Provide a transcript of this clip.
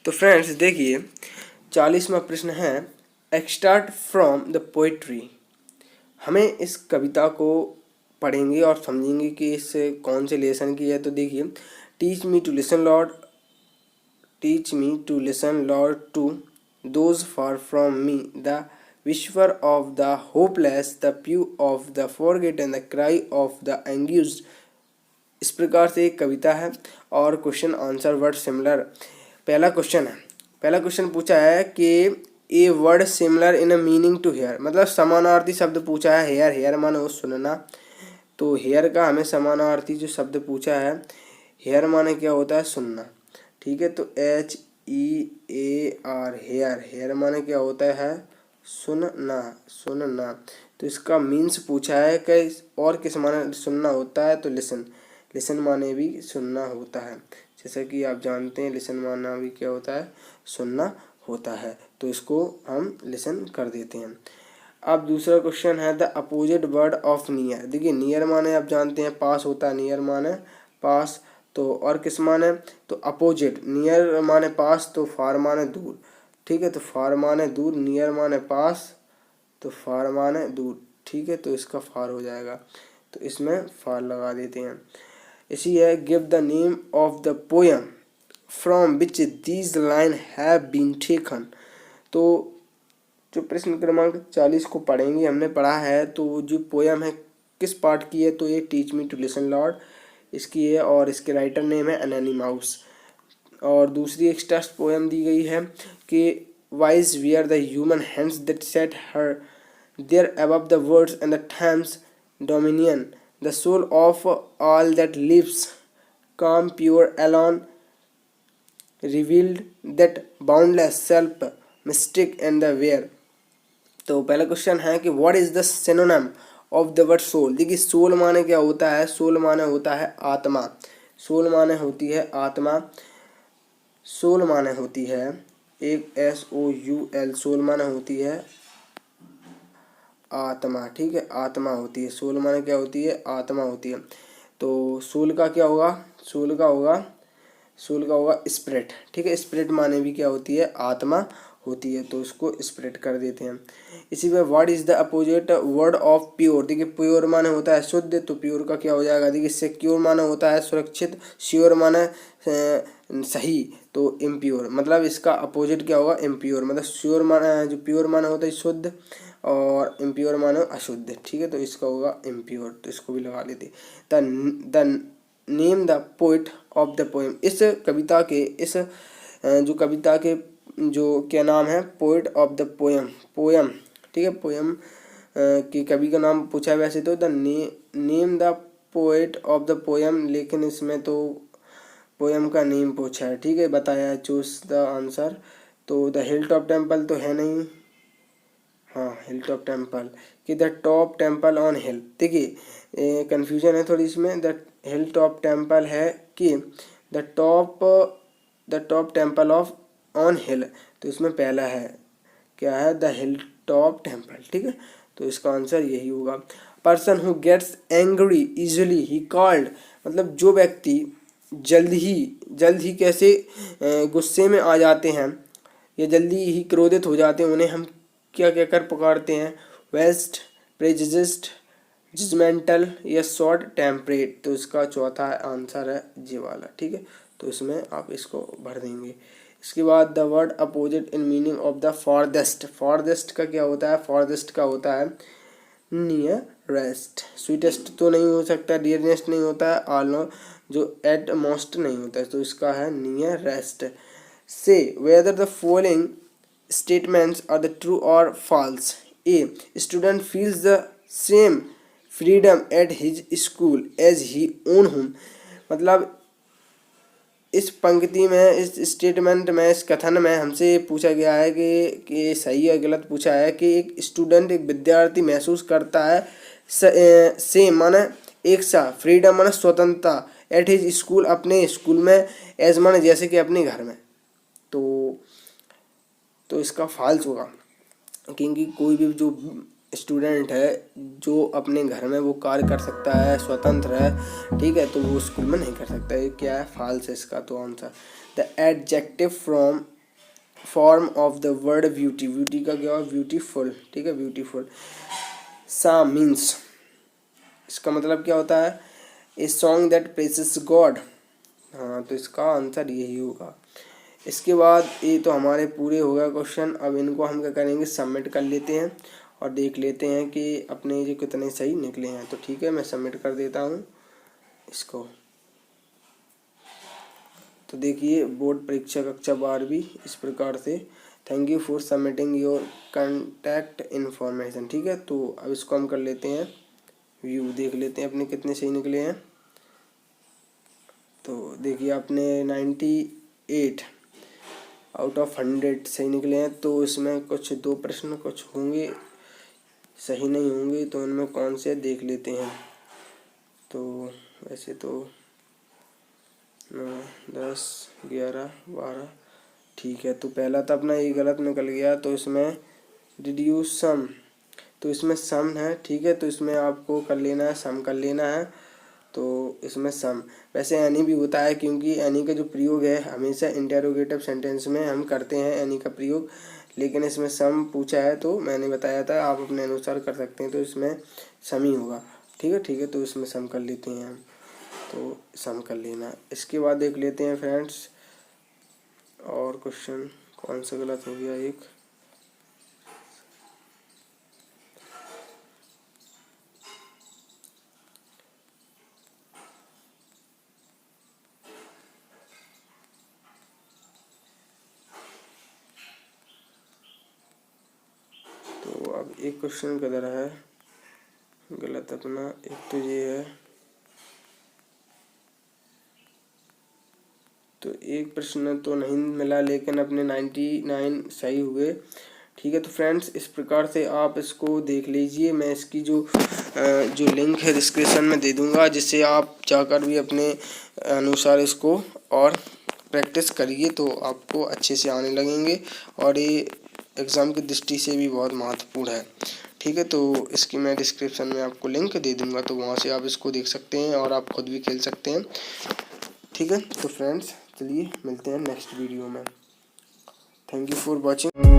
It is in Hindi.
तो फ्रेंड्स देखिए 40वां प्रश्न है एक्सट्रैक्ट फ्रॉम द पोइट्री। हमें इस कविता को पढ़ेंगे और समझेंगे कि इससे कौन से लेसन की है। तो देखिए teach me to listen lord, teach me to listen lord to those far from me, the whisper of the hopeless, the plea of the forget and the cry of the anguished. इस प्रकार से एक कविता है और क्वेश्चन आंसर वर्ड सिमिलर पहला क्वेश्चन पूछा है कि a word similar in a meaning to hear, मतलब समानार्थी शब्द पूछा है। हेयर, हेयर माने वो सुनना, तो हेयर का हमें समानार्थी जो शब्द पूछा है, हेयर माने क्या होता है सुनना, ठीक है। तो HEAR हेयर, हेयर माने क्या होता है सुनना, सुनना। तो इसका मीन्स पूछा है कि और किस माने सुनना होता है, तो लिसन, लिसन माने भी सुनना होता है। जैसा कि आप जानते हैं लिसन माना भी क्या होता है सुनना होता है, तो इसको हम लिसन कर देते हैं। अब दूसरा क्वेश्चन है the opposite word of near. देखिए नियर माने आप जानते हैं पास होता है, नियर माने पास, तो और किस माने तो अपोजिट, नियर माने पास तो फार माने दूर, ठीक है। तो फार माने दूर, नियर माने पास, तो फार माने दूर, ठीक है। तो इसका फार हो जाएगा, तो इसमें फार लगा देते हैं। इसी है give the name of the poem from which these line have been taken. तो जो प्रश्न क्रमांक 40 को पढ़ेंगे, हमने पढ़ा है तो जो पोएम है किस पार्ट की है, तो ये teach me to listen lord इसकी है और इसके राइटर नेम है एनोनिमस। और दूसरी एक टेक्स्ट पोएम दी गई है कि wise were the human hands that set her there above the words and the times dominion, the soul of all that lives, calm, pure, alone, revealed that boundless self, mystic and the where। तो पहला क्वेश्चन है कि what is the synonym of the word soul। देखिए सोल माने क्या होता है, सोल माने होता है आत्मा, सोल माने होती है आत्मा, सोल माने होती है एक SOUL, सोल माने होती है आत्मा, ठीक है, आत्मा होती है। सोल माने क्या होती है आत्मा होती है। तो सोल का क्या होगा, सोल का होगा स्पिरिट, ठीक है। स्पिरिट माने भी क्या होती है आत्मा होती है, तो उसको स्पिरिट कर देते हैं। इसी पे what is the opposite word of pure. देखिए प्योर माने होता है शुद्ध, तो प्योर का क्या हो जाएगा, देखिए सिक्योर माने होता है सुरक्षित, श्योर माने सही, तो इम्प्योर, मतलब इसका अपोजिट क्या होगा इम्प्योर। मतलब श्योर माने, जो प्योर माने होता है शुद्ध और इम्प्योर मानो अशुद्ध, ठीक है। तो इसका होगा इम्प्योर, तो इसको भी लगा लेते। The name the poet of the poem. इस कविता के जो कविता के जो क्या नाम है, poet of the poem, poem, ठीक है। पोएम की कवि का नाम पूछा है वैसे तो the name the poet of the poem, लेकिन इसमें तो पोएम का नेम पूछा है, ठीक है, बताया है चूज द आंसर। तो द हिल टॉप टेम्पल तो है नहीं, हाँ हिल टॉप टेम्पल कि द टॉप टेम्पल ऑन हिल। देखिए कन्फ्यूजन है थोड़ी इसमें, द हिल टॉप टेम्पल है कि the top temple of on हिल, तो इसमें पहला है क्या है द हिल टॉप टेम्पल, ठीक है। तो इसका आंसर यही होगा। Person who gets angry easily ही कॉल्ड, मतलब जो व्यक्ति जल्द ही कैसे गुस्से में आ जाते हैं या जल्दी ही क्रोधित हो जाते हैं, उन्हें हम क्या क्या कर पुकारते हैं, वेस्ट, प्रेजुडिस्ड, जजमेंटल या शॉर्ट टेम्परेट। तो इसका चौथा आंसर है जी वाला, ठीक है। तो इसमें आप इसको भर देंगे। इसके बाद the word opposite in meaning of the farthest. Farthest का क्या होता है, फॉरदेस्ट का होता है नियरेस्ट। स्वीटेस्ट तो नहीं हो सकता, डियरेस्ट नहीं होता है, ऑल जो एट मोस्ट नहीं होता है, तो इसका है नियरेस्ट। से whether the following statements are the true or false। A student feels the same freedom at his school as he own home। मतलब इस पंक्ति में, इस स्टेटमेंट में, इस कथन में हमसे पूछा गया है कि सही या गलत पूछा है कि एक स्टूडेंट, एक विद्यार्थी महसूस करता है सेम माने एक सा, फ्रीडम माने स्वतंत्रता, एट हिज स्कूल अपने स्कूल में, एज माने जैसे कि अपने घर में। तो इसका फॉल्स होगा, क्योंकि कोई भी जो स्टूडेंट है जो अपने घर में वो कार्य कर सकता है, स्वतंत्र है, ठीक है, तो वो स्कूल में नहीं कर सकता। ये क्या है फॉल्स है इसका तो answer. The adjective from form of the word beauty, beauty का क्या हुआ, ब्यूटीफुल, ठीक है, ब्यूटीफुल। साम मीन्स, इसका मतलब क्या होता है, a song that praises God. हाँ, तो इसका आंसर यही होगा। इसके बाद ये तो हमारे पूरे हो गए क्वेश्चन। अब इनको हम क्या करेंगे, सबमिट कर लेते हैं और देख लेते हैं कि अपने जो कितने सही निकले हैं। तो ठीक है, मैं सबमिट कर देता हूँ इसको। तो देखिए, बोर्ड परीक्षा कक्षा 12वीं इस प्रकार से, thank you for submitting your contact information. ठीक है, तो अब इसको हम कर लेते हैं व्यू, देख लेते हैं अपने कितने सही निकले हैं। तो देखिए, आपने 98 आउट ऑफ 100 सही निकले हैं। तो इसमें कुछ 2 प्रश्न कुछ होंगे सही नहीं होंगे, तो उनमें कौन से देख लेते हैं। तो वैसे तो 9, 10, 11, 12, ठीक है। तो पहला तो अपना ये गलत निकल गया। तो इसमें डिड यू सम, तो इसमें सम है, ठीक है। तो इसमें आपको कर लेना है, सम कर लेना है। तो इसमें सम, वैसे एनी भी होता है, क्योंकि एनी का जो प्रयोग है हमेशा इंटेरोगेटिव सेंटेंस में हम करते हैं एनी का प्रयोग, लेकिन इसमें सम पूछा है तो मैंने बताया था, आप अपने अनुसार कर सकते हैं। तो इसमें सम ही होगा, ठीक है, ठीक है। तो इसमें सम कर लेते हैं हम, तो सम कर लेना। इसके बाद देख लेते हैं फ्रेंड्स और क्वेश्चन कौन सा गलत हो गया एक। तो अब एक क्वेश्चन किधर है गलत अपना, एक तो ये है। तो एक प्रश्न तो नहीं मिला, लेकिन अपने 99 सही हुए, ठीक है। तो फ्रेंड्स, इस प्रकार से आप इसको देख लीजिए। मैं इसकी जो लिंक है डिस्क्रिप्शन में दे दूंगा, जिससे आप जाकर भी अपने अनुसार इसको और प्रैक्टिस करिए, तो आपको अच्छे से आने लगेंगे। और ये एग्ज़ाम की दृष्टि से भी बहुत महत्वपूर्ण है, ठीक है। तो इसकी मैं डिस्क्रिप्शन में आपको लिंक दे दूंगा, तो वहाँ से आप इसको देख सकते हैं और आप खुद भी खेल सकते हैं, ठीक है। तो फ्रेंड्स, चलिए मिलते हैं नेक्स्ट वीडियो में। Thank you for watching.